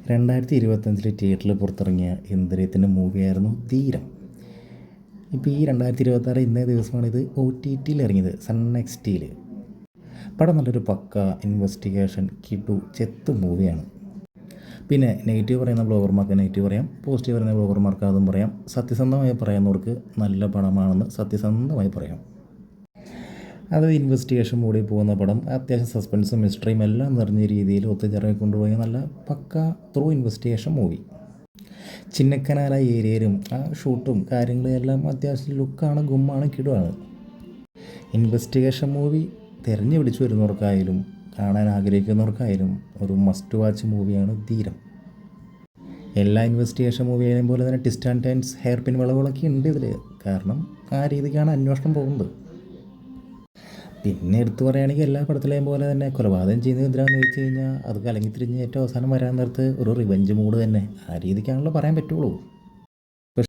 2025 തിയേറ്ററിൽ പുറത്തിറങ്ങിയ ഇന്ദ്രിയത്തിൻ്റെ മൂവിയായിരുന്നു ധീരം. ഇപ്പോൾ ഈ 2026 ഇന്നേ ദിവസമാണ് ഇത് OTTയിൽ ഇറങ്ങിയത്, സൺ നെക്സ്റ്റിയിൽ. പടം നല്ലൊരു പക്ക ഇൻവെസ്റ്റിഗേഷൻ കിടു ചെത്ത് മൂവിയാണ്. പിന്നെ നെഗറ്റീവ് പറയുന്ന ബ്ലോഗർമാർക്ക് നെഗറ്റീവ് പറയാം, പോസിറ്റീവ് പറയുന്ന ബ്ലോഗർമാർക്ക് അതും പറയാം. സത്യസന്ധമായി പറയുന്നവർക്ക് നല്ല പടമാണെന്ന് സത്യസന്ധമായി പറയാം. അത് ഇൻവെസ്റ്റിഗേഷൻ മൂടി പോകുന്ന പടം, അത്യാവശ്യം സസ്പെൻസും മിസ്റ്ററിയും എല്ലാം നിറഞ്ഞ രീതിയിൽ ഒത്തുചേർന്ന് കൊണ്ടുപോയ നല്ല പക്ക ത്രൂ ഇൻവെസ്റ്റിഗേഷൻ മൂവി. ചിന്നക്കനാല ഏരിയയിലും ആ ഷൂട്ടും കാര്യങ്ങളും എല്ലാം അത്യാവശ്യം ലുക്കാണ്, ഗുമ്മാണ്, കിടുവാണ്. ഇൻവെസ്റ്റിഗേഷൻ മൂവി തിരഞ്ഞു പിടിച്ചു വരുന്നവർക്കായാലും കാണാൻ ആഗ്രഹിക്കുന്നവർക്കായാലും ഒരു മസ്റ്റ് വാച്ച് മൂവിയാണ് ധീരം. എല്ലാ ഇൻവെസ്റ്റിഗേഷൻ മൂവിയായാലും പോലെ തന്നെ twist and turns, hair pin വളവുകളൊക്കെ ഉണ്ട് ഇതിൽ. കാരണം ആ രീതിക്കാണ് അന്വേഷണം പോകുന്നത്. പിന്നെ എടുത്തു പറയുകയാണെങ്കിൽ എല്ലാ പടത്തിലെയും പോലെ തന്നെ കൊലപാതകം ചെയ്യുന്നത് എന്തിനാണെന്ന് ചോദിച്ചു കഴിഞ്ഞാൽ അത് കലങ്ങി തിരിഞ്ഞ് ഏറ്റവും അവസാനം വരാൻ നേരത്ത് ഒരു റിവെഞ്ച് മൂഡ് തന്നെ, ആ രീതിക്കാണല്ലോ പറയാൻ പറ്റുള്ളൂ.